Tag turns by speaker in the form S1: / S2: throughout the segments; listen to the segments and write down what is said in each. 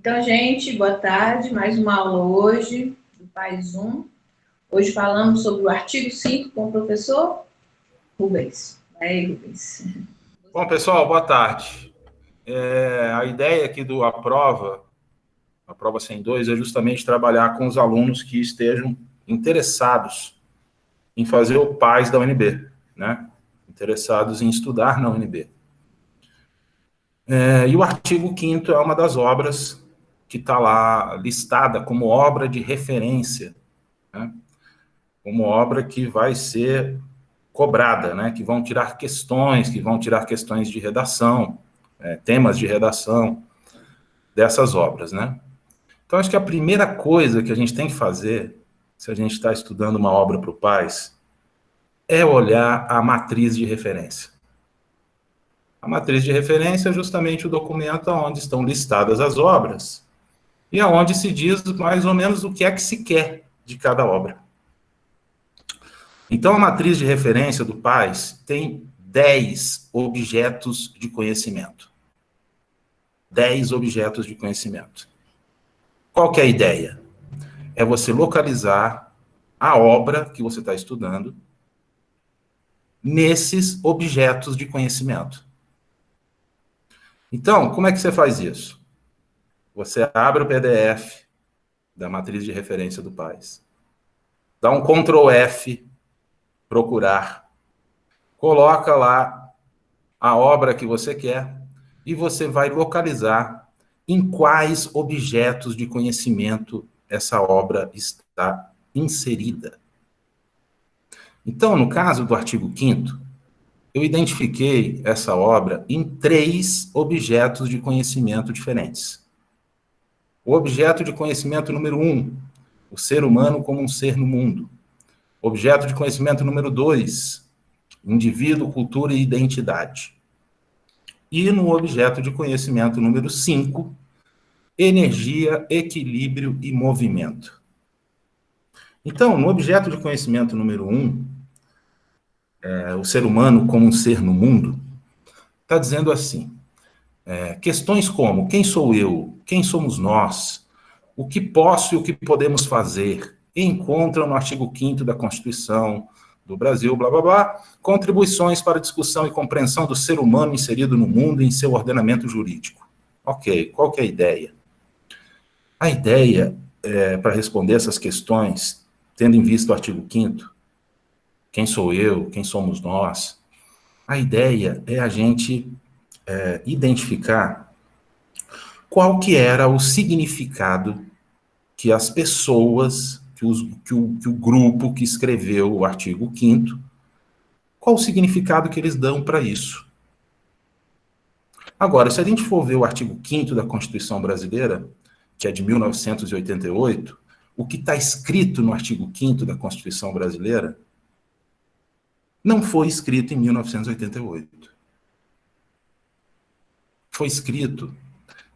S1: Então, gente, boa tarde. Mais uma aula hoje do PAIS 1. Hoje falamos sobre o artigo 5 com o professor Rubens. Aí, Rubens.
S2: Bom, pessoal, boa tarde. A ideia aqui do a prova 102, é justamente trabalhar com os alunos que estejam interessados em fazer o PAIS da UNB, né? Interessados em estudar na UNB. E o artigo 5º é uma das obras que está lá listada como obra de referência, né? Como obra que vai ser cobrada, né? Que vão tirar questões de redação, temas de redação dessas obras, né? Então, acho que a primeira coisa que a gente tem que fazer, se a gente está estudando uma obra para o PAIS, é olhar a matriz de referência. A matriz de referência é justamente o documento onde estão listadas as obras e aonde se diz mais ou menos o que é que se quer de cada obra. Então, a matriz de referência do PAIS tem 10 objetos de conhecimento. 10 objetos de conhecimento. Qual que é a ideia? É você localizar a obra que você está estudando nesses objetos de conhecimento. Então, como é que você faz isso? Você abre o PDF da matriz de referência do PAIS, dá um Ctrl F, procurar, coloca lá a obra que você quer e você vai localizar em quais objetos de conhecimento essa obra está inserida. Então, no caso do artigo 5º, eu identifiquei essa obra em 3 objetos de conhecimento diferentes. O objeto de conhecimento número 1, o ser humano como um ser no mundo. Objeto de conhecimento número 2, indivíduo, cultura e identidade. E no objeto de conhecimento número 5, energia, equilíbrio e movimento. Então, no objeto de conhecimento número 1, o ser humano como um ser no mundo, está dizendo assim, questões como quem sou eu, quem somos nós, o que posso e o que podemos fazer, encontram no artigo 5º da Constituição do Brasil, blá, blá, blá, contribuições para a discussão e compreensão do ser humano inserido no mundo e em seu ordenamento jurídico. Ok, qual que é a ideia? A ideia, para responder essas questões, tendo em vista o artigo 5º, quem sou eu, quem somos nós, a ideia é a gente identificar qual que era o significado que as pessoas, que o grupo que escreveu o artigo 5º, qual o significado que eles dão para isso. Agora, se a gente for ver o artigo 5º da Constituição Brasileira, que é de 1988, o que está escrito no artigo 5º da Constituição Brasileira não foi escrito em 1988. Foi escrito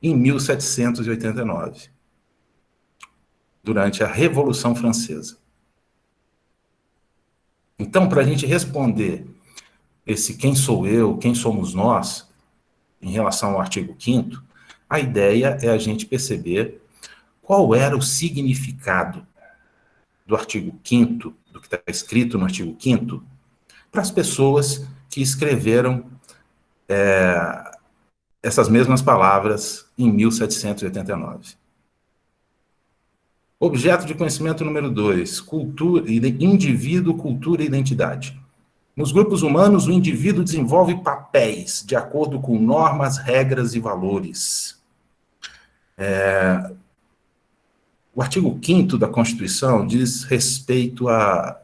S2: em 1789, durante a Revolução Francesa. Então, para a gente responder esse quem sou eu, quem somos nós, em relação ao artigo 5º, a ideia é a gente perceber qual era o significado do artigo 5º, do que está escrito no artigo 5º, para as pessoas que escreveram essas mesmas palavras em 1789. Objeto de conhecimento número 2, indivíduo, cultura e identidade. Nos grupos humanos, o indivíduo desenvolve papéis de acordo com normas, regras e valores. O artigo 5º da Constituição diz respeito a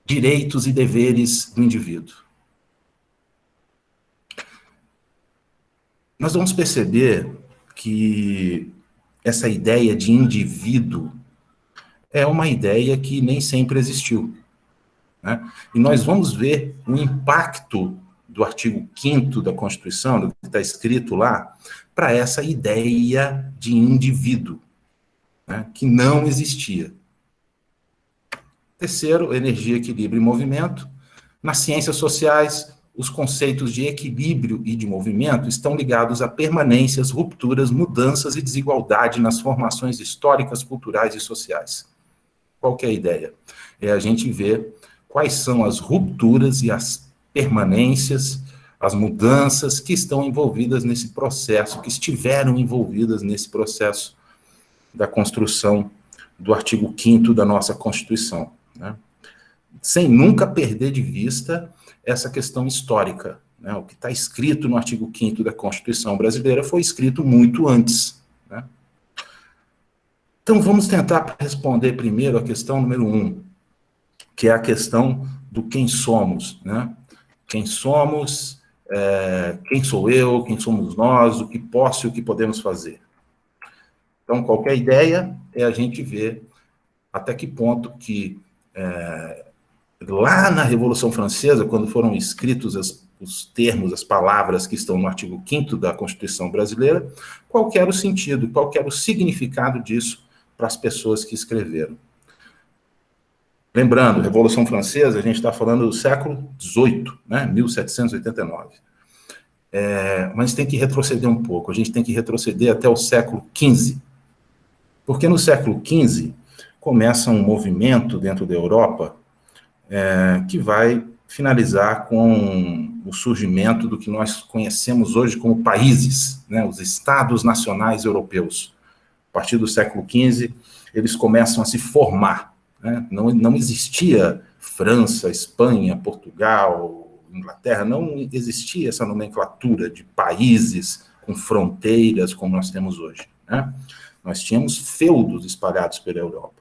S2: direitos e deveres do indivíduo. Nós vamos perceber que essa ideia de indivíduo é uma ideia que nem sempre existiu, né? E nós vamos ver o impacto do artigo 5º da Constituição, do que está escrito lá, para essa ideia de indivíduo, né, que não existia. Terceiro, energia, equilíbrio e movimento. Nas ciências sociais, os conceitos de equilíbrio e de movimento estão ligados a permanências, rupturas, mudanças e desigualdade nas formações históricas, culturais e sociais. Qual que é a ideia? É a gente ver quais são as rupturas e as permanências, as mudanças que estão envolvidas nesse processo, que estiveram envolvidas nesse processo da construção do artigo 5º da nossa Constituição, né? Sem nunca perder de vista essa questão histórica, né? O que está escrito no artigo 5º da Constituição brasileira foi escrito muito antes, né? Então, vamos tentar responder primeiro a questão número 1, que é a questão do quem somos, né? Quem somos, quem sou eu, quem somos nós, o que posso e o que podemos fazer. Então, qualquer ideia é a gente ver até que ponto que, lá na Revolução Francesa, quando foram escritos os termos, as palavras que estão no artigo 5º da Constituição brasileira, qual que era o sentido, qual que era o significado disso para as pessoas que escreveram. Lembrando, Revolução Francesa, a gente está falando do século XVIII, né, 1789. Mas tem que retroceder um pouco, a gente tem que retroceder até o século XV, porque no século XV começa um movimento dentro da Europa que vai finalizar com o surgimento do que nós conhecemos hoje como países, né, os Estados Nacionais Europeus. A partir do século XV, eles começam a se formar, né? Não existia França, Espanha, Portugal, Inglaterra, não existia essa nomenclatura de países com fronteiras como nós temos hoje, né? Nós tínhamos feudos espalhados pela Europa.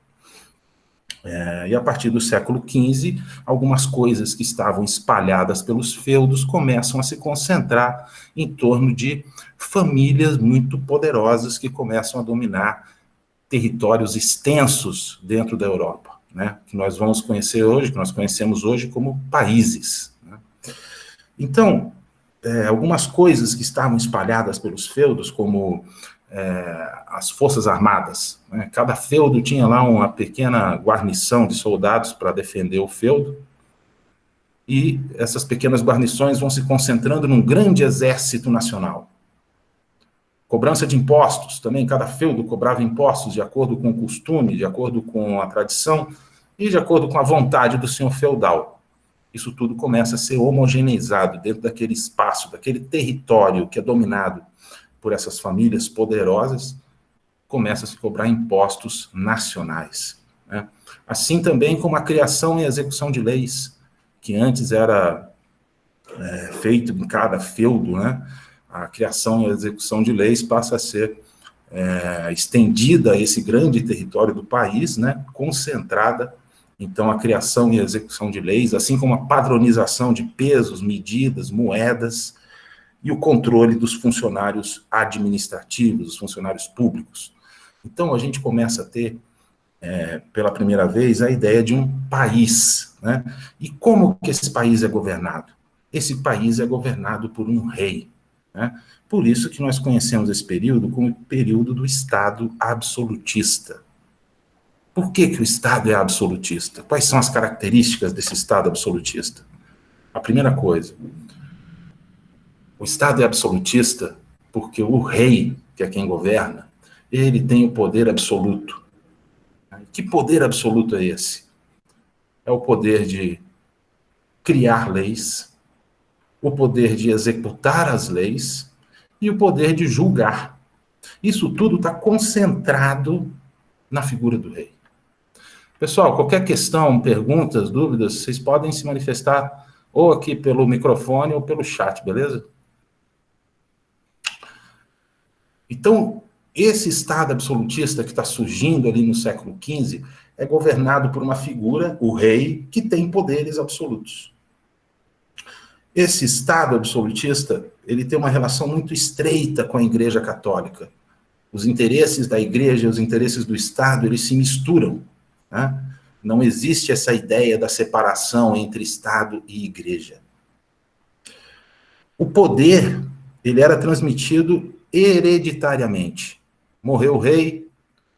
S2: E a partir do século XV, algumas coisas que estavam espalhadas pelos feudos começam a se concentrar em torno de famílias muito poderosas que começam a dominar territórios extensos dentro da Europa, né? Que nós vamos conhecer hoje, que nós conhecemos hoje como países, né? Então, algumas coisas que estavam espalhadas pelos feudos, como as forças armadas, né? Cada feudo tinha lá uma pequena guarnição de soldados para defender o feudo, e essas pequenas guarnições vão se concentrando num grande exército nacional. Cobrança de impostos, também cada feudo cobrava impostos de acordo com o costume, de acordo com a tradição e de acordo com a vontade do senhor feudal. Isso tudo começa a ser homogeneizado dentro daquele espaço, daquele território que é dominado por essas famílias poderosas, começa a se cobrar impostos nacionais, né? Assim também como a criação e execução de leis, que antes era feito em cada feudo, né? A criação e a execução de leis passa a ser estendida a esse grande território do país, né? Concentrada, então, a criação e a execução de leis, assim como a padronização de pesos, medidas, moedas, e o controle dos funcionários administrativos, dos funcionários públicos. Então, a gente começa a ter, pela primeira vez, a ideia de um país, né? E como que esse país é governado? Esse país é governado por um rei, né? Por isso que nós conhecemos esse período como o período do Estado absolutista. Por que que o Estado é absolutista? Quais são as características desse Estado absolutista? A primeira coisa, o Estado é absolutista porque o rei, que é quem governa, ele tem o poder absoluto. Que poder absoluto é esse? É o poder de criar leis, o poder de executar as leis e o poder de julgar. Isso tudo está concentrado na figura do rei. Pessoal, qualquer questão, perguntas, dúvidas, vocês podem se manifestar ou aqui pelo microfone ou pelo chat, beleza? Então, esse Estado absolutista que está surgindo ali no século XV é governado por uma figura, o rei, que tem poderes absolutos. Esse Estado absolutista, ele tem uma relação muito estreita com a Igreja Católica. Os interesses da Igreja e os interesses do Estado, eles se misturam, né? Não existe essa ideia da separação entre Estado e Igreja. O poder, ele era transmitido hereditariamente. Morreu o rei,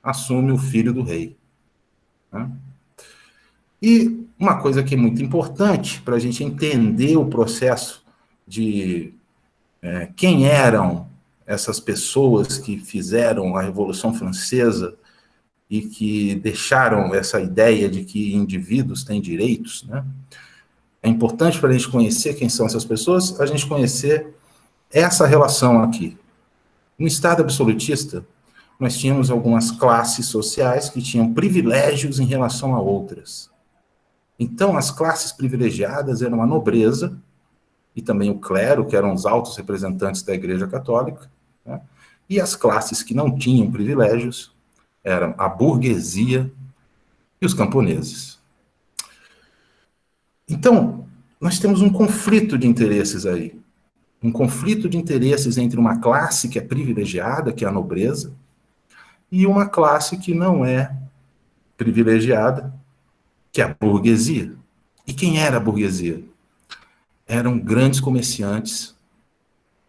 S2: assume o filho do rei, né? E uma coisa que é muito importante para a gente entender o processo de quem eram essas pessoas que fizeram a Revolução Francesa e que deixaram essa ideia de que indivíduos têm direitos, né? É importante para a gente conhecer quem são essas pessoas, a gente conhecer essa relação aqui. No Estado absolutista, nós tínhamos algumas classes sociais que tinham privilégios em relação a outras. Então, as classes privilegiadas eram a nobreza e também o clero, que eram os altos representantes da Igreja Católica, né? E as classes que não tinham privilégios eram a burguesia e os camponeses. Então, nós temos um conflito de interesses aí. Um conflito de interesses entre uma classe que é privilegiada, que é a nobreza, e uma classe que não é privilegiada, que é a burguesia. E quem era a burguesia? Eram grandes comerciantes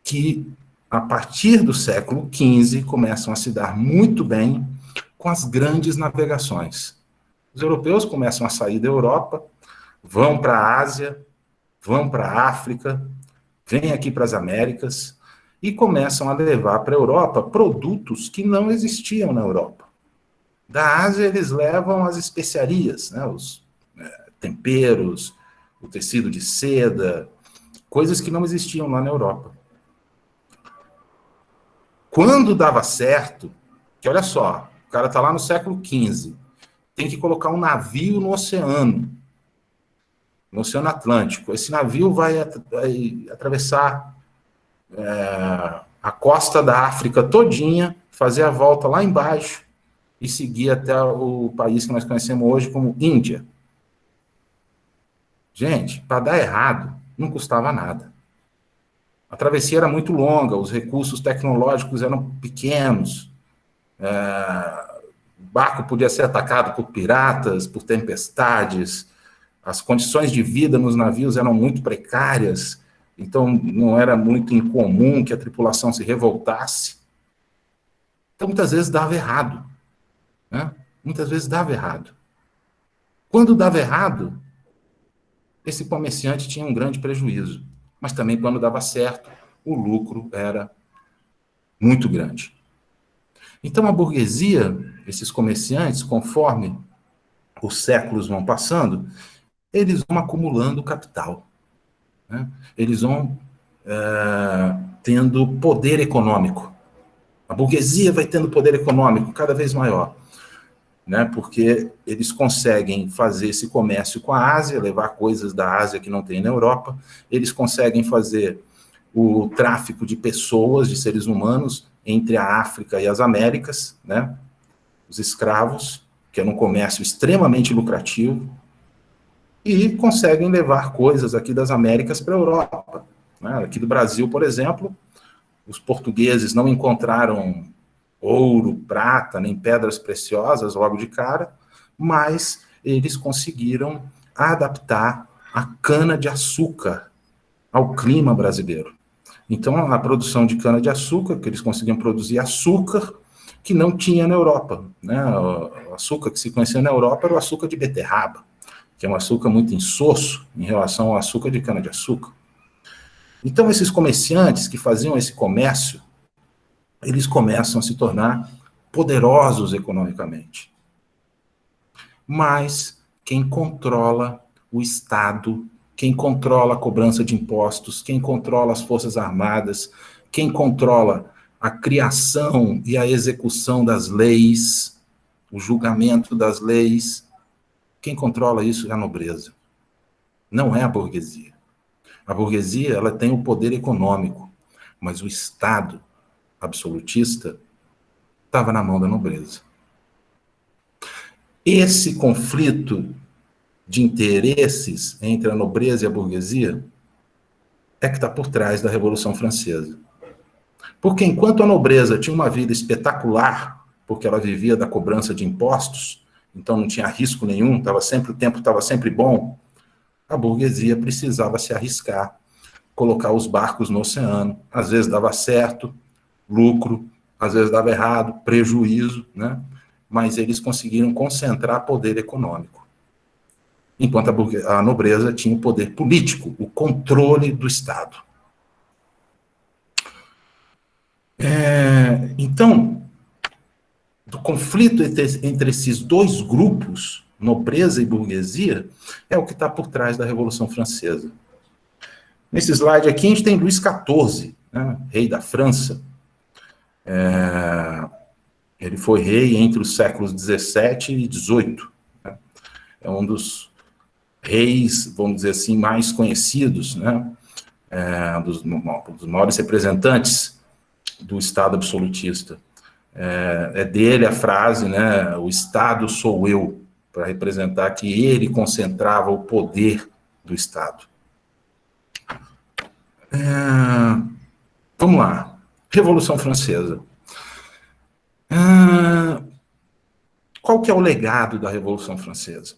S2: que, a partir do século XV, começam a se dar muito bem com as grandes navegações. Os europeus começam a sair da Europa, vão para a Ásia, vão para a África, vêm aqui para as Américas e começam a levar para a Europa produtos que não existiam na Europa. Da Ásia, eles levam as especiarias, né, os temperos, o tecido de seda, coisas que não existiam lá na Europa. Quando dava certo, que olha só, o cara está lá no século XV, tem que colocar um navio no Oceano Atlântico. Esse navio vai atravessar a costa da África todinha, fazer a volta lá embaixo e seguir até o país que nós conhecemos hoje como Índia. Gente, para dar errado, não custava nada. A travessia era muito longa, os recursos tecnológicos eram pequenos, o barco podia ser atacado por piratas, por tempestades, as condições de vida nos navios eram muito precárias, então não era muito incomum que a tripulação se revoltasse. Então, muitas vezes dava errado, né? Muitas vezes dava errado. Quando dava errado, esse comerciante tinha um grande prejuízo, mas também quando dava certo, o lucro era muito grande. Então, a burguesia, esses comerciantes, conforme os séculos vão passando, eles vão acumulando capital, né? Eles vão tendo poder econômico. A burguesia vai tendo poder econômico cada vez maior, né? Porque eles conseguem fazer esse comércio com a Ásia, levar coisas da Ásia que não tem na Europa, eles conseguem fazer o tráfico de pessoas, de seres humanos, entre a África e as Américas, né? Os escravos, que era um comércio extremamente lucrativo, e conseguem levar coisas aqui das Américas para a Europa, né? Aqui do Brasil, por exemplo, os portugueses não encontraram ouro, prata, nem pedras preciosas logo de cara, mas eles conseguiram adaptar a cana-de-açúcar ao clima brasileiro. Então, a produção de cana-de-açúcar, que eles conseguiam produzir açúcar que não tinha na Europa, né? O açúcar que se conhecia na Europa era o açúcar de beterraba, que é um açúcar muito insosso em relação ao açúcar de cana-de-açúcar. Então, esses comerciantes que faziam esse comércio, eles começam a se tornar poderosos economicamente. Mas quem controla o Estado, quem controla a cobrança de impostos, quem controla as Forças Armadas, quem controla a criação e a execução das leis, o julgamento das leis, quem controla isso é a nobreza. Não é a burguesia. A burguesia, ela tem o poder econômico, mas o Estado absolutista estava na mão da nobreza. Esse conflito de interesses entre a nobreza e a burguesia é que está por trás da Revolução Francesa. Porque enquanto a nobreza tinha uma vida espetacular, porque ela vivia da cobrança de impostos, então não tinha risco nenhum, o tempo estava sempre bom, a burguesia precisava se arriscar, colocar os barcos no oceano. Às vezes dava certo, lucro, às vezes dava errado, prejuízo, né? Mas eles conseguiram concentrar poder econômico. Enquanto a nobreza tinha o poder político, o controle do Estado. Então, do conflito entre esses dois grupos, nobreza e burguesia, é o que está por trás da Revolução Francesa. Nesse slide aqui, a gente tem Luís XIV, né, rei da França. Ele foi rei entre os séculos 17 e 18. Né? É um dos reis, vamos dizer assim, mais conhecidos, né? Dos maiores representantes do Estado absolutista. É dele a frase, né, o Estado sou eu, para representar que ele concentrava o poder do Estado. Vamos lá. Revolução Francesa. Qual que é o legado da Revolução Francesa?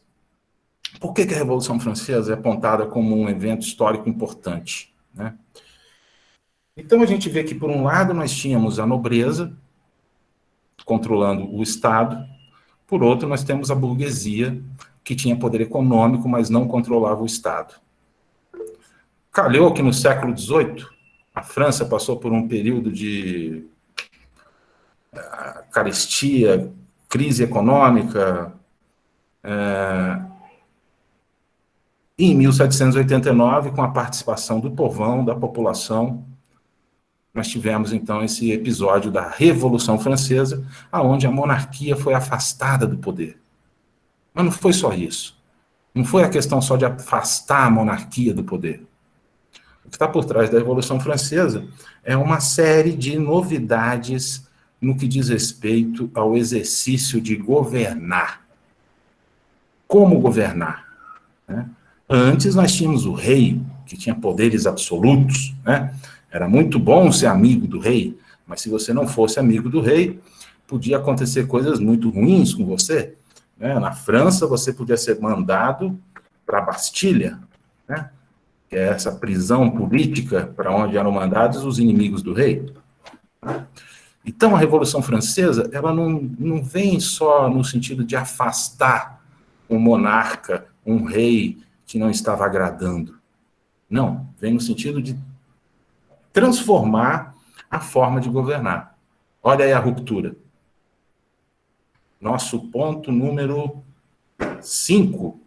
S2: Por que a Revolução Francesa é apontada como um evento histórico importante, né? Então a gente vê que, por um lado, nós tínhamos a nobreza controlando o Estado, por outro, nós temos a burguesia, que tinha poder econômico, mas não controlava o Estado. Calhou que no século XVIII, a França passou por um período de carestia, crise econômica, e em 1789, com a participação do povão, da população, nós tivemos, então, esse episódio da Revolução Francesa, onde a monarquia foi afastada do poder. Mas não foi só isso. Não foi a questão só de afastar a monarquia do poder. O que está por trás da Revolução Francesa é uma série de novidades no que diz respeito ao exercício de governar. Como governar? Né? Antes nós tínhamos o rei, que tinha poderes absolutos, né? Era muito bom ser amigo do rei, mas se você não fosse amigo do rei, podia acontecer coisas muito ruins com você. Né? Na França, você podia ser mandado para a Bastilha, né? Que é essa prisão política para onde eram mandados os inimigos do rei. Então, a Revolução Francesa, ela não vem só no sentido de afastar um monarca, um rei que não estava agradando. Não, vem no sentido de transformar a forma de governar. Olha aí a ruptura. Nosso ponto número 5,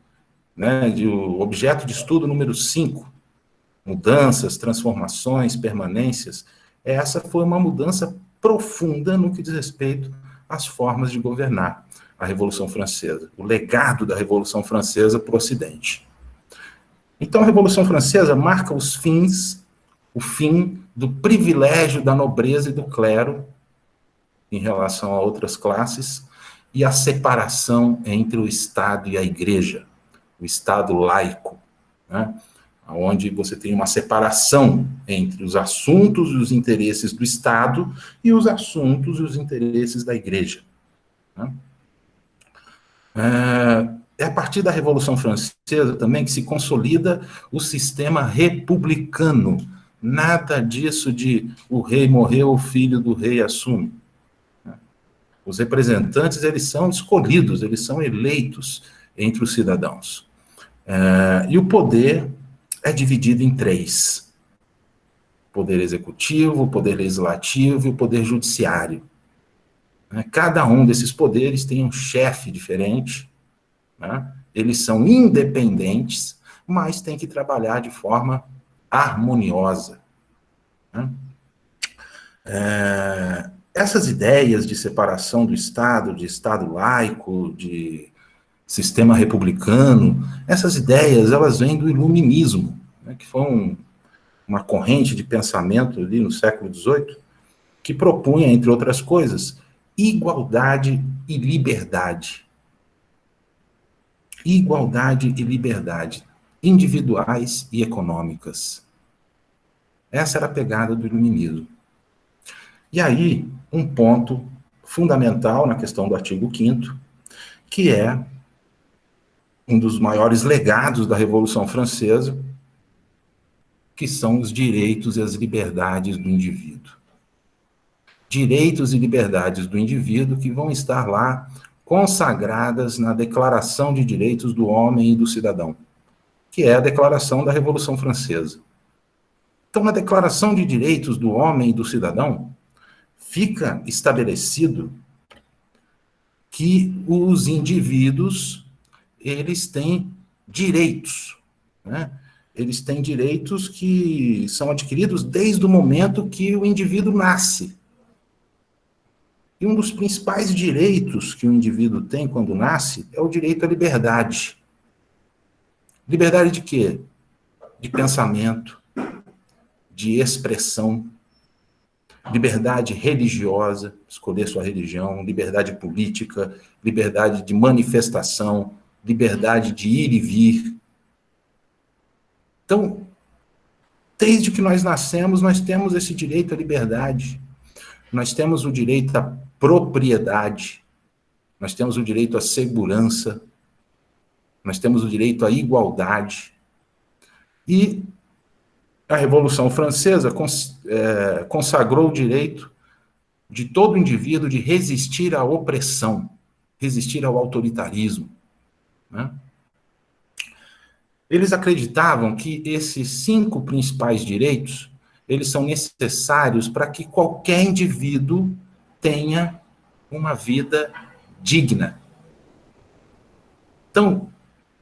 S2: né, o objeto de estudo número 5, mudanças, transformações, permanências, essa foi uma mudança profunda no que diz respeito às formas de governar a Revolução Francesa, o legado da Revolução Francesa para o Ocidente. Então, a Revolução Francesa marca o fim do privilégio da nobreza e do clero em relação a outras classes e a separação entre o Estado e a Igreja, o Estado laico, né? Onde você tem uma separação entre os assuntos e os interesses do Estado e os assuntos e os interesses da Igreja. Né? É a partir da Revolução Francesa também que se consolida o sistema republicano. Nada disso de o rei morreu, o filho do rei assume. Os representantes, eles são escolhidos, eles são eleitos entre os cidadãos. E o poder é dividido em 3. O poder executivo, o poder legislativo e o poder judiciário. Cada um desses poderes tem um chefe diferente, né? Eles são independentes, mas têm que trabalhar de forma harmoniosa. Né? Essas ideias de separação do Estado, de Estado laico, de sistema republicano, essas ideias, elas vêm do iluminismo, né, que foi uma corrente de pensamento ali no século XVIII, que propunha, entre outras coisas, igualdade e liberdade. Igualdade e liberdade, individuais e econômicas. Essa era a pegada do iluminismo. E aí, um ponto fundamental na questão do artigo 5º, que é um dos maiores legados da Revolução Francesa, que são os direitos e as liberdades do indivíduo. Direitos e liberdades do indivíduo que vão estar lá consagradas na Declaração de Direitos do Homem e do Cidadão, que é a Declaração da Revolução Francesa. Então, a Declaração de Direitos do Homem e do Cidadão fica estabelecido que os indivíduos, eles têm direitos, né? Eles têm direitos que são adquiridos desde o momento que o indivíduo nasce. E um dos principais direitos que o indivíduo tem quando nasce é o direito à liberdade. Liberdade de quê? De pensamento, de expressão, liberdade religiosa, escolher sua religião, liberdade política, liberdade de manifestação, liberdade de ir e vir. Então, desde que nós nascemos, nós temos esse direito à liberdade, nós temos o direito à propriedade, nós temos o direito à segurança, nós temos o direito à igualdade. E a Revolução Francesa consagrou o direito de todo indivíduo de resistir à opressão, resistir ao autoritarismo, né? Eles acreditavam que esses 5 principais direitos, eles são necessários para que qualquer indivíduo tenha uma vida digna. Então,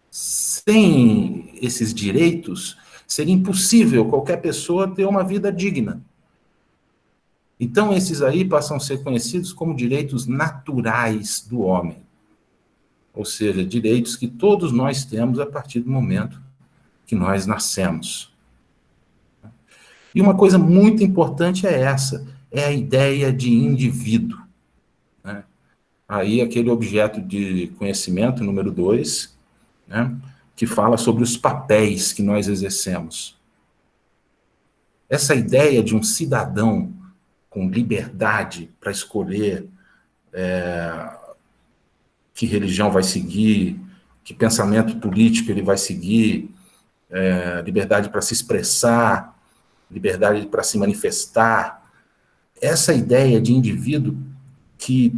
S2: sem esses direitos, seria impossível qualquer pessoa ter uma vida digna. Então, esses aí passam a ser conhecidos como direitos naturais do homem. Ou seja, direitos que todos nós temos a partir do momento que nós nascemos. E uma coisa muito importante é essa, é a ideia de indivíduo, né? Aí aquele objeto de conhecimento, número 2, né, que fala sobre os papéis que nós exercemos. Essa ideia de um cidadão com liberdade para escolher que religião vai seguir, que pensamento político ele vai seguir, liberdade para se expressar, liberdade para se manifestar. Essa ideia de indivíduo que,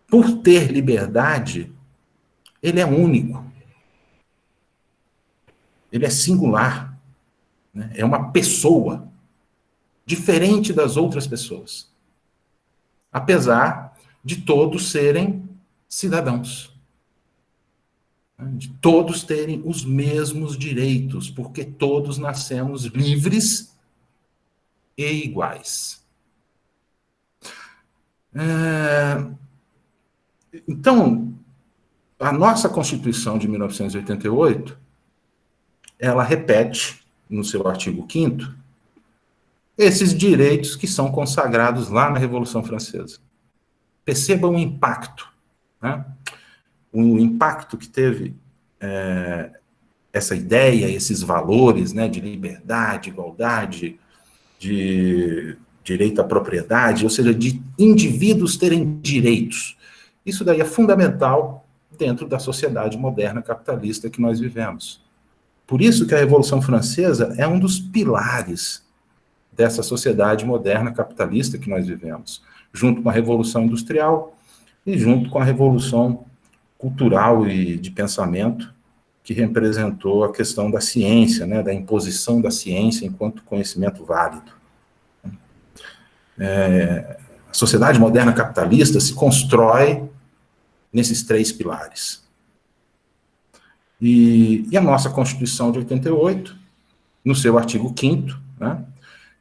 S2: por ter liberdade, ele é único, ele é singular, né? É uma pessoa diferente das outras pessoas, apesar de todos serem cidadãos, de todos terem os mesmos direitos, porque todos nascemos livres e iguais. Então, a nossa Constituição de 1988, ela repete, no seu artigo 5º, esses direitos que são consagrados lá na Revolução Francesa. Percebam o impacto, né? O impacto que teve essa ideia, esses valores, né, de liberdade, igualdade, de direito à propriedade, ou seja, de indivíduos terem direitos. Isso daí é fundamental dentro da sociedade moderna capitalista que nós vivemos. Por isso que a Revolução Francesa é um dos pilares dessa sociedade moderna capitalista que nós vivemos, junto com a Revolução Industrial e junto com a Revolução Cultural e de pensamento, que representou a questão da ciência, né, da imposição da ciência enquanto conhecimento válido. A sociedade moderna capitalista se constrói nesses 3 pilares. E a nossa Constituição de 88, no seu artigo 5º, né,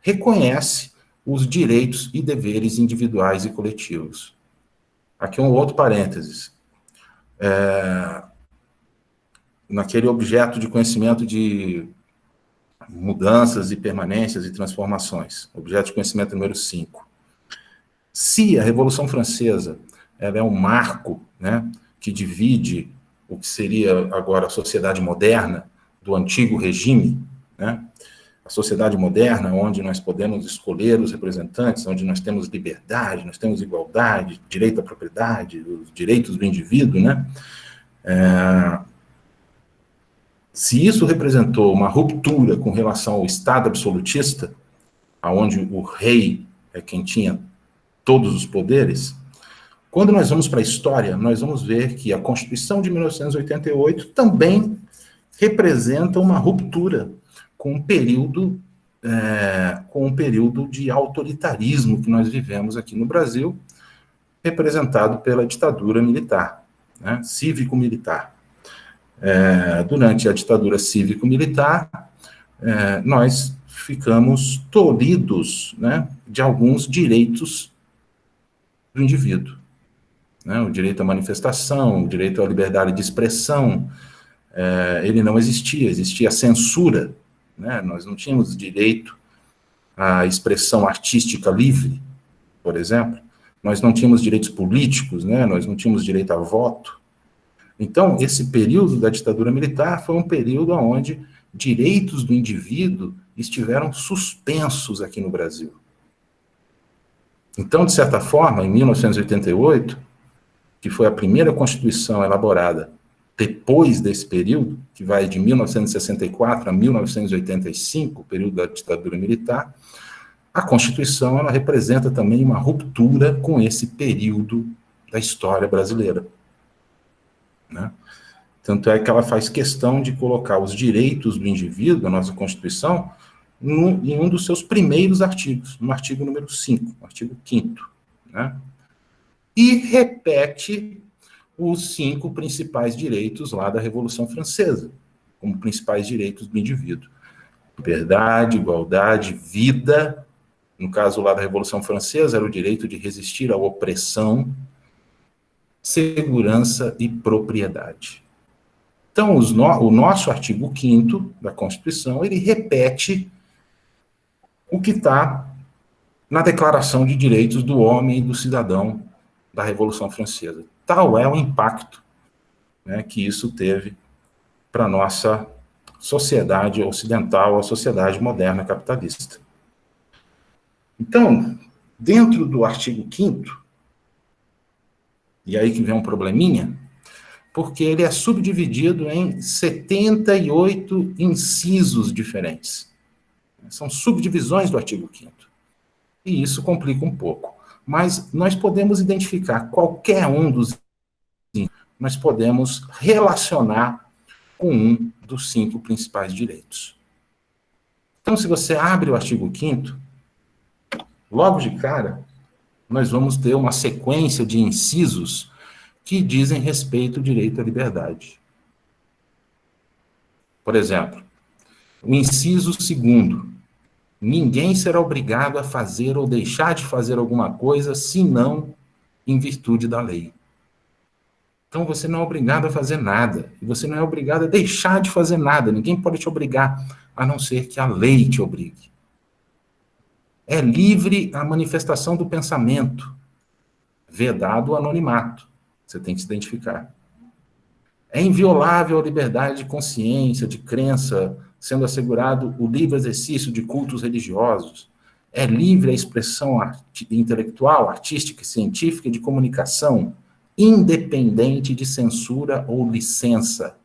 S2: reconhece os direitos e deveres individuais e coletivos. Aqui um outro parênteses. Naquele objeto de conhecimento de mudanças e permanências e transformações, objeto de conhecimento número 5. Se a Revolução Francesa ela é um marco, né, que divide o que seria agora a sociedade moderna do antigo regime, né, a sociedade moderna onde nós podemos escolher os representantes, onde nós temos liberdade, nós temos igualdade, direito à propriedade, os direitos do indivíduo, né? Se isso representou uma ruptura com relação ao Estado absolutista, onde o rei é quem tinha todos os poderes, quando nós vamos para a história, nós vamos ver que a Constituição de 1988 também representa uma ruptura com um período com o período de autoritarismo que nós vivemos aqui no Brasil, representado pela ditadura militar, né, cívico-militar. Durante a ditadura cívico-militar, nós ficamos tolhidos, né, de alguns direitos do indivíduo, né, o direito à manifestação, o direito à liberdade de expressão, ele não existia, existia censura, né, nós não tínhamos direito à expressão artística livre, por exemplo, nós não tínhamos direitos políticos, né, nós não tínhamos direito a voto. Então, esse período da ditadura militar foi um período onde direitos do indivíduo estiveram suspensos aqui no Brasil. Então, de certa forma, em 1988, que foi a primeira Constituição elaborada depois desse período, que vai de 1964 a 1985, o período da ditadura militar, a Constituição ela representa também uma ruptura com esse período da história brasileira, né? Tanto é que ela faz questão de colocar os direitos do indivíduo, da nossa Constituição, em um dos seus primeiros artigos, no artigo número 5, no artigo 5º, né? E repete os 5 principais direitos lá da Revolução Francesa, como principais direitos do indivíduo. Liberdade, igualdade, vida. No caso lá da Revolução Francesa, era o direito de resistir à opressão, segurança e propriedade. Então, o nosso artigo 5º da Constituição, ele repete o que está na Declaração de Direitos do Homem e do Cidadão da Revolução Francesa. Tal é o impacto, né, que isso teve para a nossa sociedade ocidental, a sociedade moderna capitalista. Então, dentro do artigo 5º, e aí que vem um probleminha, porque ele é subdividido em 78 incisos diferentes. São subdivisões do artigo 5º. E isso complica um pouco. Mas nós podemos identificar qualquer um dos incisos, nós podemos relacionar com um dos 5 principais direitos. Então, se você abre o artigo 5º, logo de cara, nós vamos ter uma sequência de incisos que dizem respeito ao direito à liberdade. Por exemplo, o inciso 2º, ninguém será obrigado a fazer ou deixar de fazer alguma coisa, senão em virtude da lei. Então, você não é obrigado a fazer nada, e você não é obrigado a deixar de fazer nada, ninguém pode te obrigar, a não ser que a lei te obrigue. É livre a manifestação do pensamento, vedado o anonimato. Você tem que se identificar. É inviolável a liberdade de consciência, de crença, sendo assegurado o livre exercício de cultos religiosos. É livre a expressão intelectual, artística e científica de comunicação, independente de censura ou licença.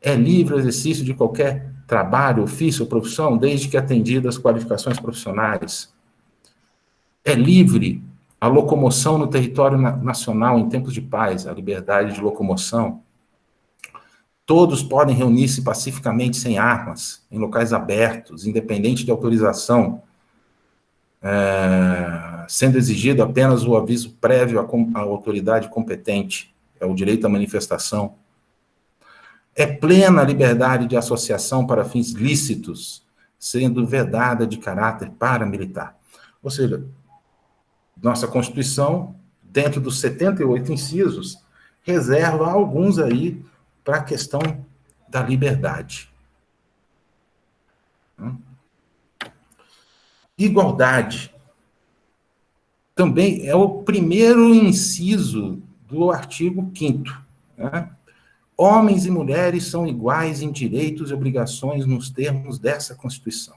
S2: É livre o exercício de qualquer trabalho, ofício ou profissão, desde que atendidas as qualificações profissionais. É livre a locomoção no território nacional em tempos de paz, a liberdade de locomoção. Todos podem reunir-se pacificamente sem armas, em locais abertos, independente de autorização, sendo exigido apenas o aviso prévio à autoridade competente, é o direito à manifestação. É plena a liberdade de associação para fins lícitos, sendo vedada de caráter paramilitar. Ou seja, nossa Constituição, dentro dos 78 incisos, reserva alguns aí para a questão da liberdade. Igualdade. Também é o primeiro inciso do artigo 5º, né? Homens e mulheres são iguais em direitos e obrigações nos termos dessa Constituição.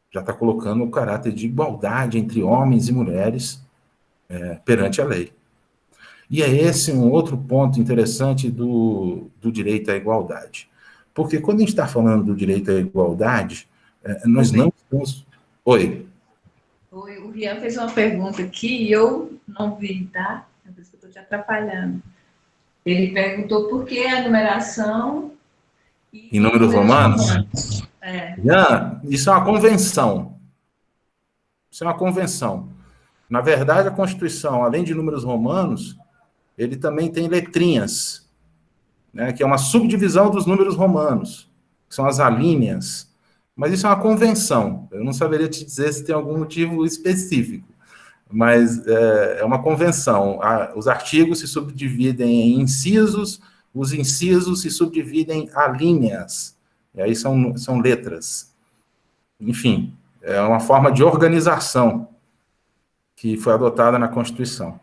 S2: Já está colocando o caráter de igualdade entre homens e mulheres perante a lei. E é esse um outro ponto interessante do direito à igualdade. Porque quando a gente está falando do direito à igualdade, nós não estamos... Oi.
S1: Oi, o Rian fez uma pergunta aqui e eu não vi, tá? É por isso que eu estou te atrapalhando. Ele perguntou por que a numeração...
S2: Em números romanos? Jean, isso é uma convenção. Isso é uma convenção. Na verdade, a Constituição, além de números romanos, ele também tem letrinhas, né, que é uma subdivisão dos números romanos, que são as alíneas. Mas isso é uma convenção. Eu não saberia te dizer se tem algum motivo específico, mas é uma convenção. Os artigos se subdividem em incisos, os incisos se subdividem em alíneas, e aí são letras. Enfim, é uma forma de organização que foi adotada na Constituição.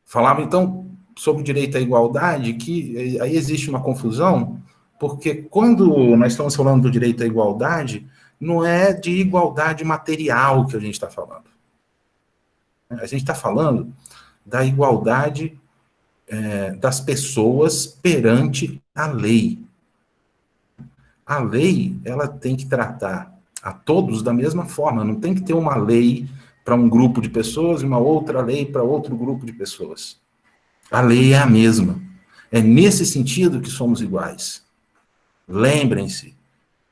S2: Falava, então, sobre o direito à igualdade, que aí existe uma confusão, porque quando nós estamos falando do direito à igualdade, não é de igualdade material que a gente está falando. A gente está falando da igualdade das pessoas perante a lei. A lei, ela tem que tratar a todos da mesma forma, não tem que ter uma lei para um grupo de pessoas e uma outra lei para outro grupo de pessoas. A lei é a mesma. É nesse sentido que somos iguais. Lembrem-se,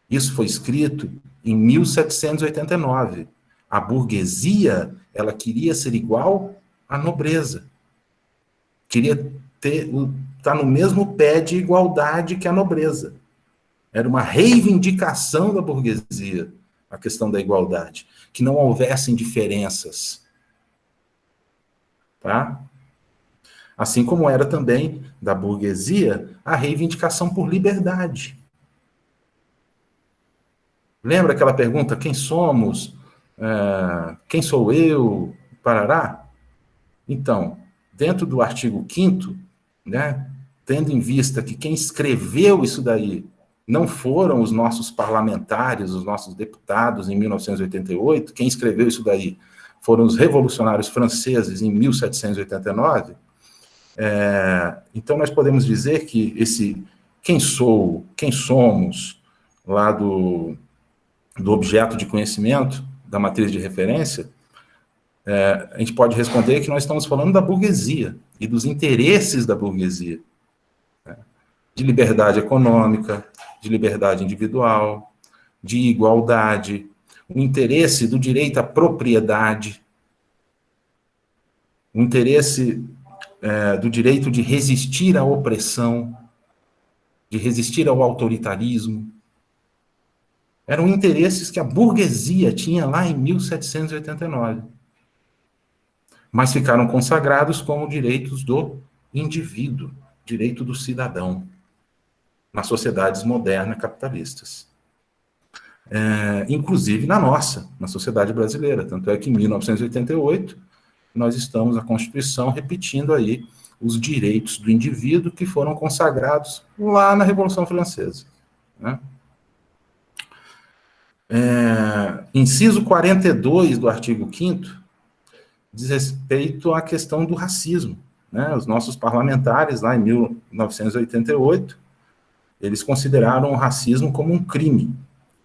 S2: isso foi escrito em 1789. A burguesia, ela queria ser igual à nobreza. Queria estar no mesmo pé de igualdade que a nobreza. Era uma reivindicação da burguesia, a questão da igualdade, que não houvessem diferenças. Tá? Assim como era também da burguesia a reivindicação por liberdade. Lembra aquela pergunta, quem somos? Quem sou eu? Parará? Então, dentro do artigo 5º, né, tendo em vista que quem escreveu isso daí não foram os nossos parlamentares, os nossos deputados em 1988, quem escreveu isso daí foram os revolucionários franceses em 1789, então nós podemos dizer que esse quem sou, quem somos, lá do objeto de conhecimento, da matriz de referência, a gente pode responder que nós estamos falando da burguesia e dos interesses da burguesia, né? De liberdade econômica, de liberdade individual, de igualdade, o interesse do direito à propriedade, o interesse do direito de resistir à opressão, de resistir ao autoritarismo. Eram interesses que a burguesia tinha lá em 1789. Mas ficaram consagrados como direitos do indivíduo, direito do cidadão, nas sociedades modernas capitalistas. Inclusive na nossa, na sociedade brasileira. Tanto é que em 1988, nós estamos, a Constituição, repetindo aí os direitos do indivíduo que foram consagrados lá na Revolução Francesa. Né? Inciso 42 do artigo 5º diz respeito à questão do racismo. Né? Os nossos parlamentares, lá em 1988, eles consideraram o racismo como um crime.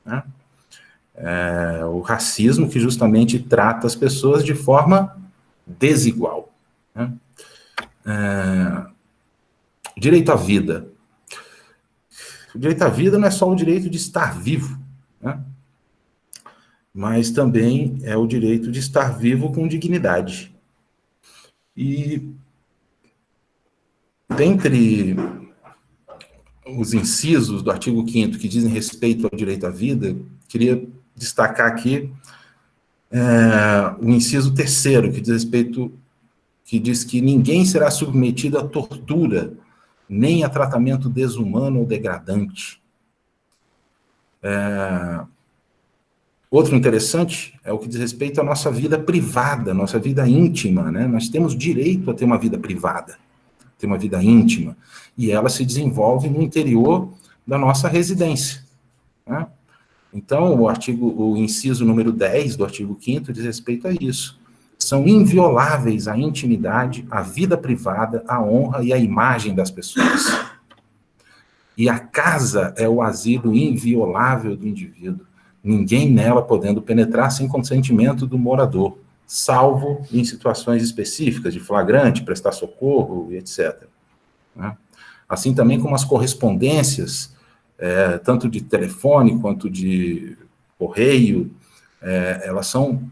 S2: Né? O racismo que justamente trata as pessoas de forma desigual. Né? Direito à vida. O direito à vida não é só o direito de estar vivo, né? Mas também é o direito de estar vivo com dignidade. E dentre os incisos do artigo 5º que dizem respeito ao direito à vida, queria destacar aqui o inciso 3º, que diz respeito, que diz que ninguém será submetido à tortura, nem a tratamento desumano ou degradante. Outro interessante é o que diz respeito à nossa vida privada, nossa vida íntima, né? Nós temos direito a ter uma vida privada, ter uma vida íntima, e ela se desenvolve no interior da nossa residência, né? Então, o inciso número 10 do artigo 5º diz respeito a isso. São invioláveis a intimidade, a vida privada, a honra e a imagem das pessoas. E a casa é o asilo inviolável do indivíduo. Ninguém nela podendo penetrar sem consentimento do morador, salvo em situações específicas de flagrante, prestar socorro, etc. assim também como as correspondências, tanto de telefone quanto de correio, elas são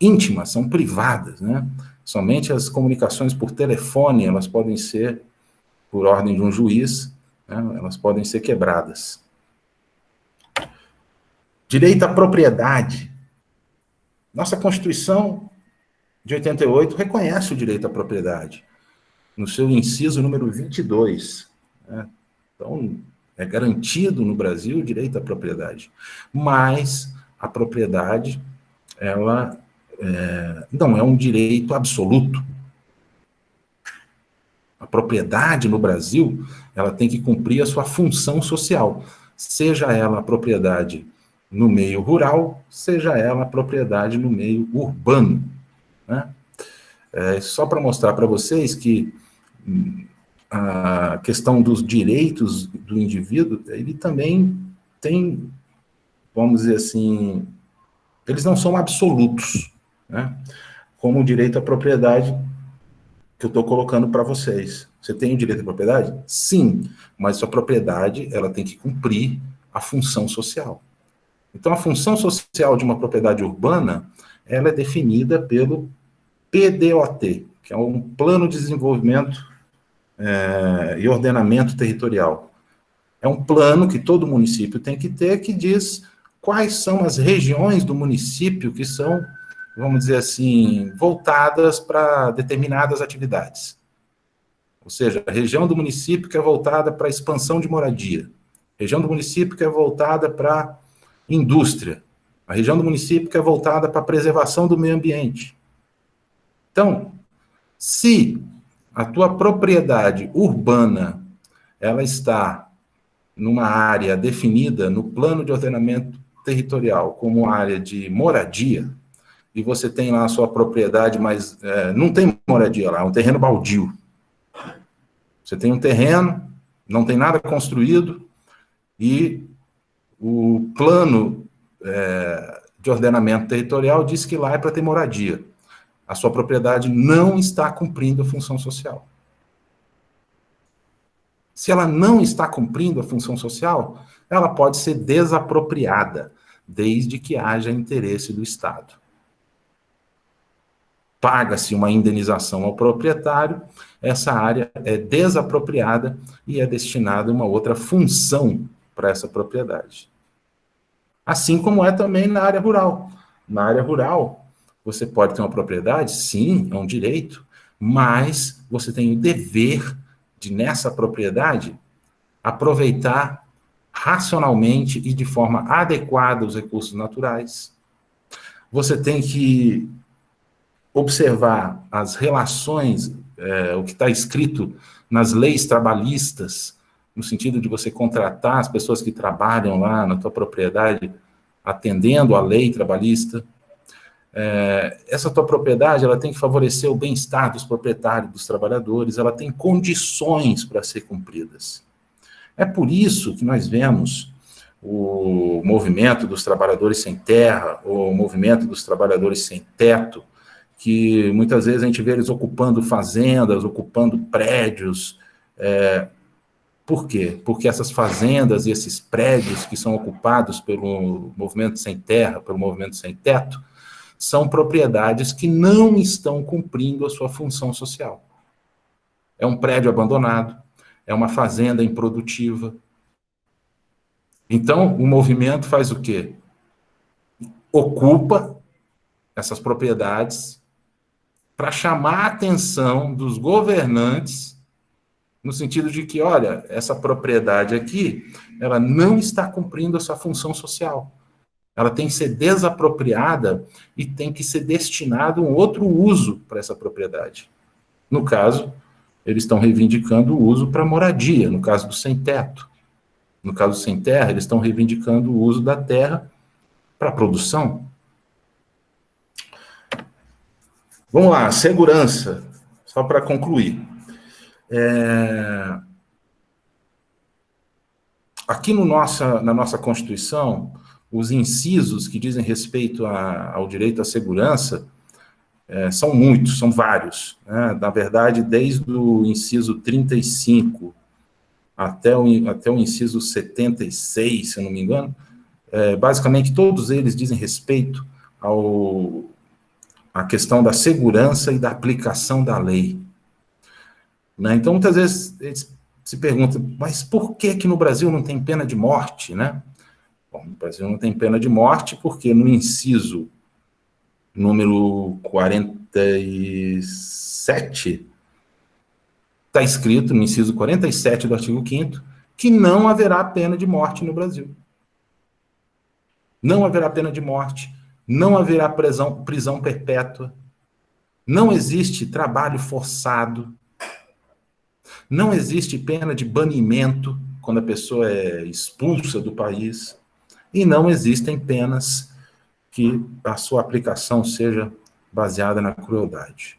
S2: íntimas, são privadas, né? Somente as comunicações por telefone, elas podem ser, por ordem de um juiz, né? Elas podem ser quebradas. Direito à propriedade. Nossa Constituição de 88 reconhece o direito à propriedade, no seu inciso número 22. Né? Então, é garantido no Brasil o direito à propriedade. Mas a propriedade, ela não é um direito absoluto. A propriedade no Brasil, ela tem que cumprir a sua função social, seja ela a propriedade no meio rural, seja ela a propriedade no meio urbano. Né? Só para mostrar para vocês que a questão dos direitos do indivíduo, ele também tem, vamos dizer assim, eles não são absolutos, né? Como o direito à propriedade que eu estou colocando para vocês. Você tem o direito à propriedade? Sim, mas sua propriedade, ela tem que cumprir a função social. Então, a função social de uma propriedade urbana, ela é definida pelo PDOT, que é um Plano de Desenvolvimento e Ordenamento Territorial. É um plano que todo município tem que ter, que diz quais são as regiões do município que são, vamos dizer assim, voltadas para determinadas atividades. Ou seja, a região do município que é voltada para a expansão de moradia, a região do município que é voltada para indústria, a região do município que é voltada para a preservação do meio ambiente. Então, se a tua propriedade urbana, ela está numa área definida no plano de ordenamento territorial como área de moradia, e você tem lá a sua propriedade, mas não tem moradia lá, é um terreno baldio. Você tem um terreno, não tem nada construído, e o plano de ordenamento territorial diz que lá é para ter moradia. A sua propriedade não está cumprindo a função social. Se ela não está cumprindo a função social, ela pode ser desapropriada, desde que haja interesse do Estado. Paga-se uma indenização ao proprietário, essa área é desapropriada e é destinada a uma outra função para essa propriedade. Assim como é também na área rural. Na área rural, você pode ter uma propriedade, sim, é um direito, mas você tem o dever de, nessa propriedade, aproveitar racionalmente e de forma adequada os recursos naturais. Você tem que observar as relações, o que está escrito nas leis trabalhistas, no sentido de você contratar as pessoas que trabalham lá na tua propriedade, atendendo à lei trabalhista. Essa tua propriedade, ela tem que favorecer o bem-estar dos proprietários, dos trabalhadores, ela tem condições para ser cumpridas. É por isso que nós vemos o movimento dos trabalhadores sem terra, o movimento dos trabalhadores sem teto, que muitas vezes a gente vê eles ocupando fazendas, ocupando prédios. Por quê? Porque essas fazendas e esses prédios que são ocupados pelo movimento sem terra, pelo movimento sem teto, são propriedades que não estão cumprindo a sua função social. É um prédio abandonado, é uma fazenda improdutiva. Então, o movimento faz o quê? Ocupa essas propriedades para chamar a atenção dos governantes, no sentido de que, olha, essa propriedade aqui, ela não está cumprindo a sua função social. Ela tem que ser desapropriada e tem que ser destinado a um outro uso para essa propriedade. No caso, eles estão reivindicando o uso para moradia, no caso do sem-teto. No caso do sem-terra, eles estão reivindicando o uso da terra para produção. Vamos lá, segurança, só para concluir. Aqui na nossa Constituição, os incisos que dizem respeito ao direito à segurança são muitos, são vários. Né? Na verdade, desde o inciso 35 até o inciso 76, se eu não me engano, basicamente todos eles dizem respeito à questão da segurança e da aplicação da lei. Né? Então, muitas vezes, eles se perguntam, mas por que no Brasil não tem pena de morte, né? Bom, no Brasil não tem pena de morte porque no inciso número 47, está escrito no inciso 47 do artigo 5º, que não haverá pena de morte no Brasil. Não haverá pena de morte, não haverá prisão perpétua, não existe trabalho forçado, não existe pena de banimento quando a pessoa é expulsa do país, e não existem penas que a sua aplicação seja baseada na crueldade.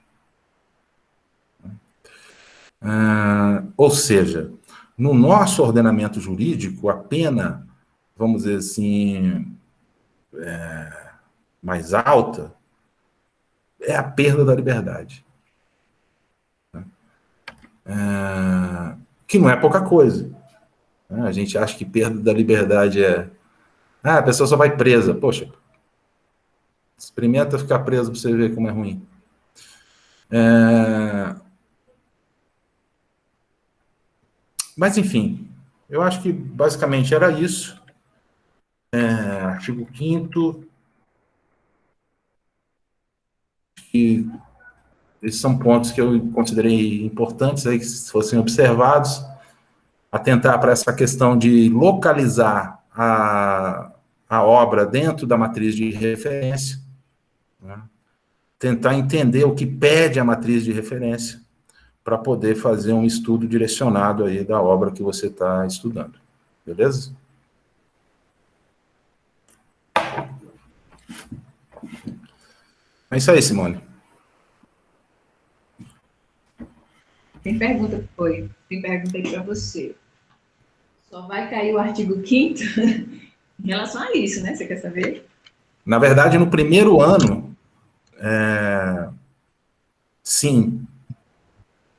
S2: Ou seja, no nosso ordenamento jurídico, a pena, vamos dizer assim, mais alta, é a perda da liberdade. Que não é pouca coisa. A gente acha que perda da liberdade a pessoa só vai presa. Poxa, experimenta ficar preso para você ver como é ruim. Mas, enfim, eu acho que basicamente era isso. Artigo 5º, que esses são pontos que eu considerei importantes aí que fossem observados, atentar para essa questão de localizar a obra dentro da matriz de referência, né? Tentar entender o que pede a matriz de referência para poder fazer um estudo direcionado aí da obra que você está estudando. Beleza? É isso aí, Simone.
S1: Tem pergunta aí para você. Só vai cair o artigo 5º em relação a isso, né? Você quer saber?
S2: Na verdade, no primeiro ano, sim.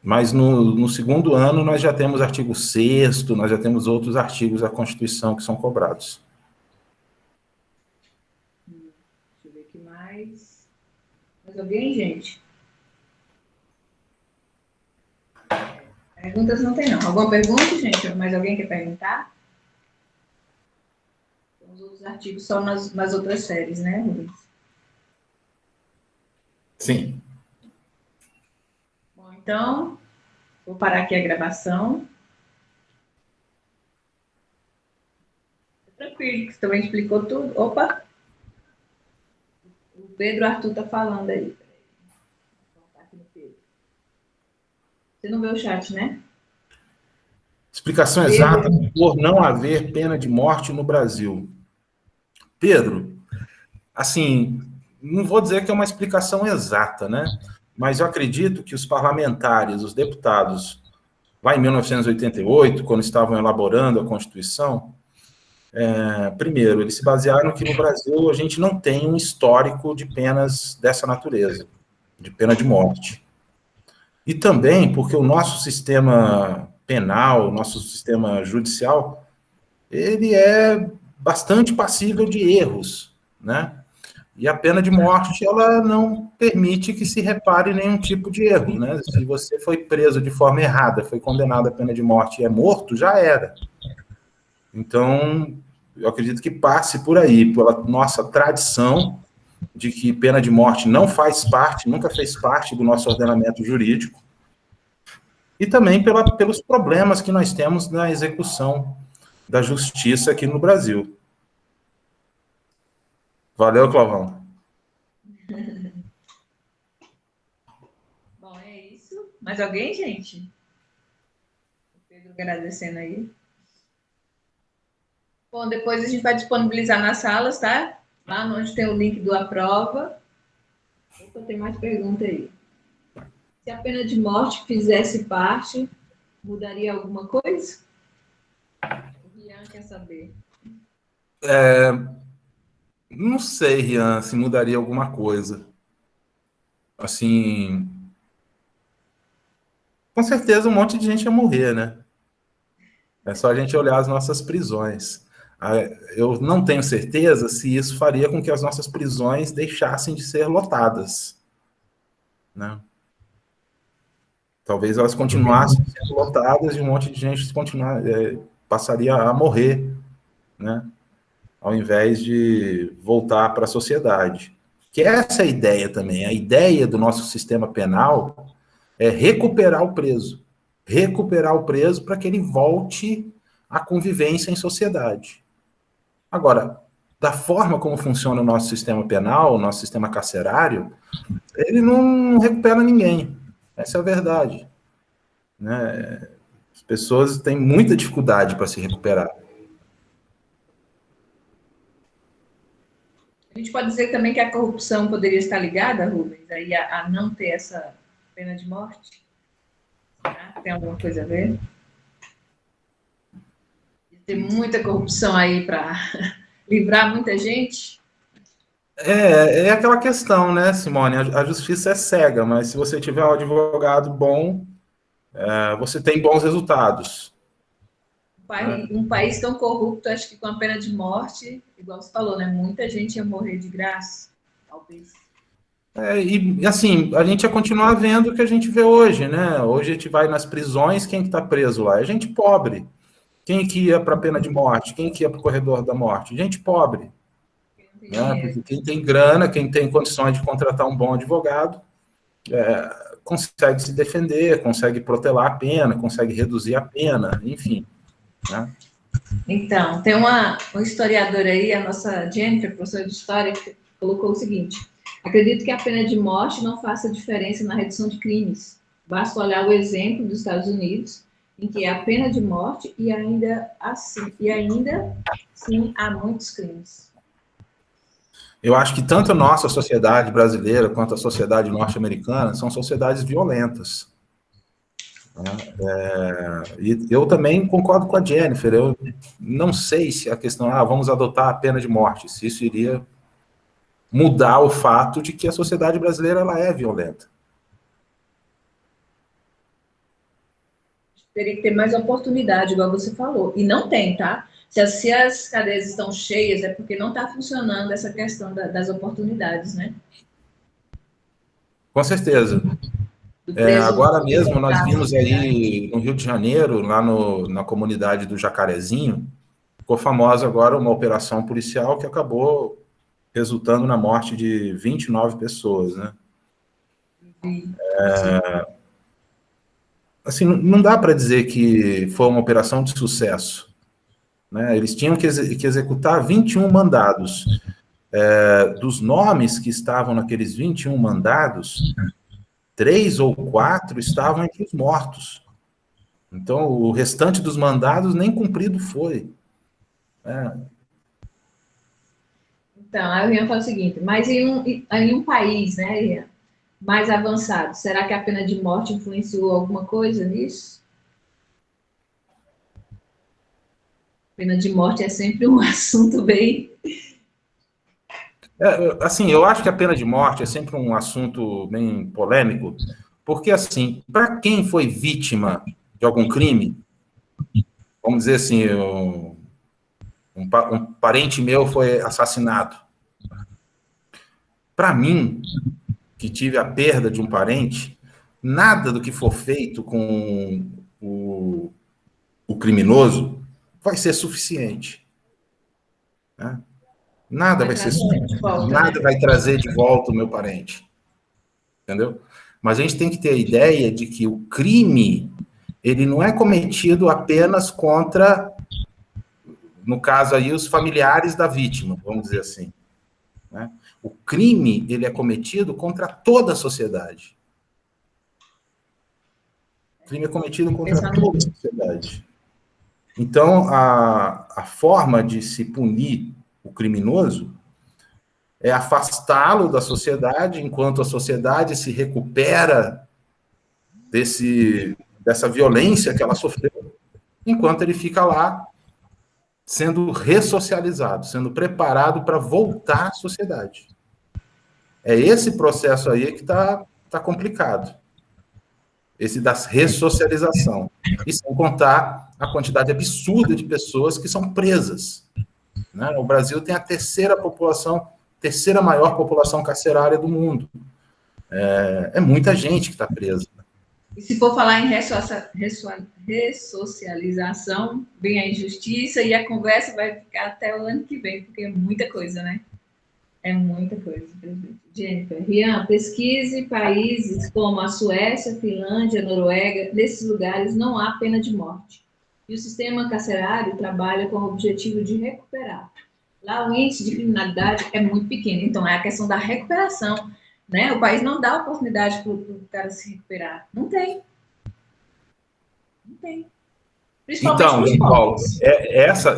S2: Mas no segundo ano nós já temos artigo 6º, nós já temos outros artigos da Constituição que são cobrados.
S1: Deixa eu ver o que mais. Mais alguém, gente? Perguntas não tem, não. Alguma pergunta, gente? Mais alguém quer perguntar? Os outros artigos só nas outras séries, né, Rubens?
S2: Sim.
S1: Bom, então, vou parar aqui a gravação. Tranquilo, que você também explicou tudo. Opa! O Pedro Arthur está falando aí. Você não vê o chat, né?
S2: Explicação exata por não haver pena de morte no Brasil. Pedro, assim, não vou dizer que é uma explicação exata, né? Mas eu acredito que os parlamentares, os deputados, lá em 1988, quando estavam elaborando a Constituição, primeiro, eles se basearam que no Brasil a gente não tem um histórico de penas dessa natureza, de pena de morte. E também porque o nosso sistema penal, o nosso sistema judicial, ele é bastante passível de erros, né? E a pena de morte, ela não permite que se repare nenhum tipo de erro, né? Se você foi preso de forma errada, foi condenado à pena de morte e é morto, já era. Então, eu acredito que passe por aí, pela nossa tradição de que pena de morte não faz parte, nunca fez parte do nosso ordenamento jurídico, e também pelos problemas que nós temos na execução da justiça aqui no Brasil. Valeu, Clavão.
S1: Bom, é isso. Mais alguém, gente? O Pedro agradecendo aí. Bom, depois a gente vai disponibilizar nas salas, tá? Lá onde tem o link do Aprova. Opa, tem mais pergunta aí. Se a pena de morte fizesse parte, mudaria alguma coisa? O Rian quer saber.
S2: Não sei, Rian, se mudaria alguma coisa. Assim, com certeza um monte de gente ia morrer, né? É só a gente olhar as nossas prisões. Eu não tenho certeza se isso faria com que as nossas prisões deixassem de ser lotadas, né? Talvez elas continuassem sendo lotadas e um monte de gente passaria a morrer, né? Ao invés de voltar para a sociedade. Que essa é a ideia também. A ideia do nosso sistema penal é recuperar o preso. Recuperar o preso para que ele volte à convivência em sociedade. Agora, da forma como funciona o nosso sistema penal, o nosso sistema carcerário, ele não recupera ninguém. Essa é a verdade, né? As pessoas têm muita dificuldade para se recuperar.
S1: A gente pode dizer também que a corrupção poderia estar ligada, Rubens, aí a não ter essa pena de morte? Tem alguma coisa a ver? Tem muita corrupção aí para livrar muita gente?
S2: É aquela questão, né, Simone? A justiça é cega, mas se você tiver um advogado bom, você tem bons resultados.
S1: Um país tão corrupto, acho que com a pena de morte, igual você falou, né? Muita gente ia morrer de graça, talvez.
S2: E assim, a gente ia continuar vendo o que a gente vê hoje, né? Hoje a gente vai nas prisões, quem que tá preso lá? É gente pobre. Quem que ia para a pena de morte? Quem que ia para o corredor da morte? Gente pobre. Né? Porque quem tem grana, quem tem condições de contratar um bom advogado, consegue se defender, consegue protelar a pena, consegue reduzir a pena, enfim. Né?
S1: Então, tem uma historiadora aí, a nossa Jennifer, professora de história, que colocou o seguinte: acredito que a pena de morte não faça diferença na redução de crimes. Basta olhar o exemplo dos Estados Unidos, em que é a pena de morte e ainda assim há muitos crimes.
S2: Eu acho que tanto a nossa sociedade brasileira quanto a sociedade norte-americana são sociedades violentas. E eu também concordo com a Jennifer. Eu não sei se a questão, vamos adotar a pena de morte, se isso iria mudar o fato de que a sociedade brasileira ela é violenta.
S1: Teria que ter mais oportunidade, igual você falou. E não tem, tá? Se as cadeias estão cheias, é porque não está funcionando essa questão das oportunidades, né?
S2: Com certeza. Agora mesmo nós vimos aí no Rio de Janeiro, lá na comunidade do Jacarezinho, ficou famosa agora uma operação policial que acabou resultando na morte de 29 pessoas, né? Assim, não dá para dizer que foi uma operação de sucesso, né? Eles tinham que executar 21 mandados. Dos nomes que estavam naqueles 21 mandados, 3 ou 4 estavam entre os mortos. Então, o restante dos mandados nem cumprido foi.
S1: Então, aí eu ia falar o seguinte, mas em um país, né, Ian, mais avançado, será que a pena de morte influenciou alguma coisa nisso? Pena de morte é sempre um assunto bem...
S2: Assim, eu acho que a pena de morte é sempre um assunto bem polêmico, porque, assim, para quem foi vítima de algum crime, vamos dizer assim, um parente meu foi assassinado. Para mim, que tive a perda de um parente, nada do que for feito com o criminoso vai ser suficiente. Né? Nada vai ser suficiente. Nada vai trazer de volta o meu parente. Entendeu? Mas a gente tem que ter a ideia de que o crime, ele não é cometido apenas contra, no caso aí, os familiares da vítima, vamos dizer assim. Né? O crime, ele é cometido contra toda a sociedade. O crime é cometido contra toda a sociedade. Então, a forma de se punir o criminoso é afastá-lo da sociedade, enquanto a sociedade se recupera dessa violência que ela sofreu, enquanto ele fica lá sendo ressocializado, sendo preparado para voltar à sociedade. É esse processo aí que está complicado. Esse da ressocialização. E sem contar a quantidade absurda de pessoas que são presas, né? O Brasil tem a terceira maior população carcerária do mundo. É muita gente que está presa.
S1: E se for falar em ressocialização, vem a injustiça e a conversa vai ficar até o ano que vem, porque é muita coisa, né? É muita coisa. Jennifer, Rian, pesquise países como a Suécia, Finlândia, Noruega. Nesses lugares não há pena de morte. E o sistema carcerário trabalha com o objetivo de recuperar. Lá o índice de criminalidade é muito pequeno. Então, é a questão da recuperação, né? O país não dá oportunidade para o cara se recuperar. Não tem. Não tem.
S2: Então, João Paulo,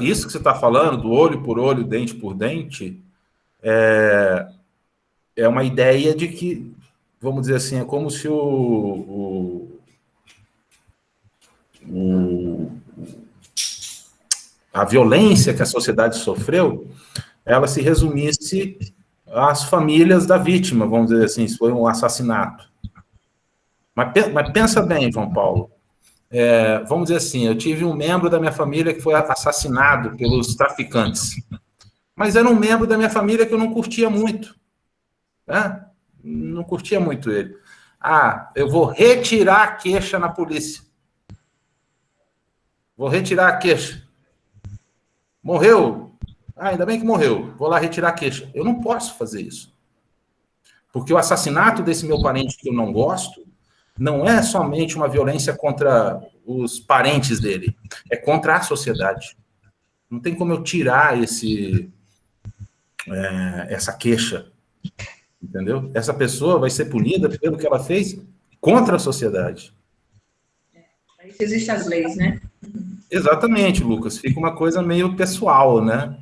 S2: isso que você está falando, do olho por olho, dente por dente, é uma ideia de que, vamos dizer assim, é como se a violência que a sociedade sofreu, ela se resumisse às famílias da vítima, vamos dizer assim, se foi um assassinato. Mas pensa bem, João Paulo. Vamos dizer assim, eu tive um membro da minha família que foi assassinado pelos traficantes. Mas era um membro da minha família que eu não curtia muito. Né? Não curtia muito ele. Eu vou retirar a queixa na polícia. Vou retirar a queixa. Morreu? Ainda bem que morreu. Vou lá retirar a queixa. Eu não posso fazer isso. Porque o assassinato desse meu parente que eu não gosto não é somente uma violência contra os parentes dele. É contra a sociedade. Não tem como eu tirar essa queixa. Entendeu? Essa pessoa vai ser punida pelo que ela fez contra a sociedade.
S1: Para isso existem as leis, né?
S2: Exatamente, Lucas. Fica uma coisa meio pessoal, né?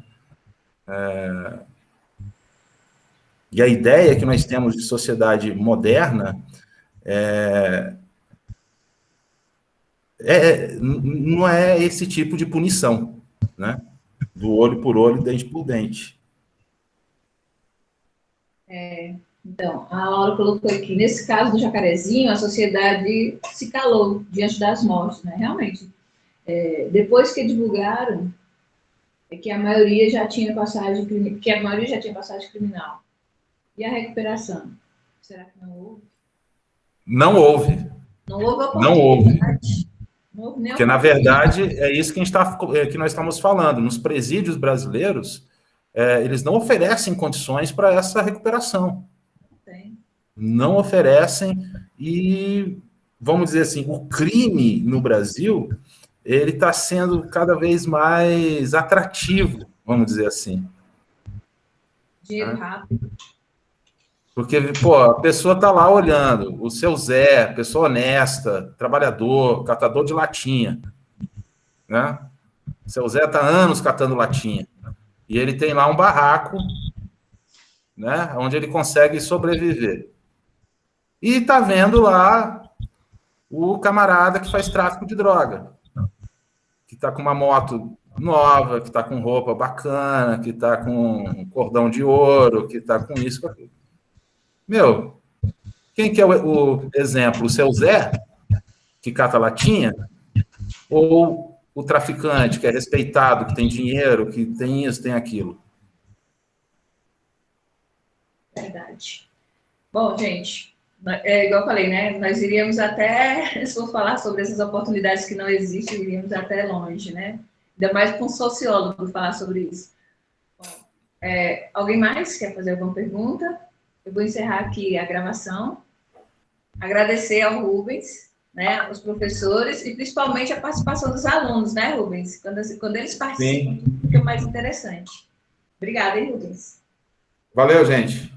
S2: E a ideia que nós temos de sociedade moderna não é esse tipo de punição, né? Do olho por olho, dente por dente.
S1: Então, a Laura colocou aqui, nesse caso do Jacarezinho, a sociedade se calou diante das mortes, né? Realmente. Depois que divulgaram que a maioria já tinha passagem criminal. E a recuperação? Será que não houve?
S2: Não houve.
S1: Não houve oportunidade.
S2: Não houve.
S1: Não houve nem
S2: Porque, na verdade, é isso que nós estamos falando. Nos presídios brasileiros, eles não oferecem condições para essa recuperação. Não oferecem e, vamos dizer assim, o crime no Brasil, ele está sendo cada vez mais atrativo, vamos dizer assim.
S1: Dinheiro rápido.
S2: Porque, a pessoa está lá olhando, o seu Zé, pessoa honesta, trabalhador, catador de latinha, né? O seu Zé está anos catando latinha. E ele tem lá um barraco, né, onde ele consegue sobreviver. E está vendo lá o camarada que faz tráfico de droga, que está com uma moto nova, que está com roupa bacana, que está com um cordão de ouro, que está com isso, com aquilo. Meu, quem que é o exemplo? O seu Zé, que cata latinha? Ou o traficante, que é respeitado, que tem dinheiro, que tem isso, tem aquilo?
S1: Verdade. Bom, gente, igual eu falei, né? Nós iríamos até, se for falar sobre essas oportunidades que não existem, iríamos até longe, né? Ainda mais com um sociólogo falar sobre isso. Bom, alguém mais quer fazer alguma pergunta? Eu vou encerrar aqui a gravação. Agradecer ao Rubens, né, os professores e principalmente a participação dos alunos, né, Rubens? Quando eles participam, fica mais interessante. Obrigada, hein, Rubens?
S2: Valeu, gente.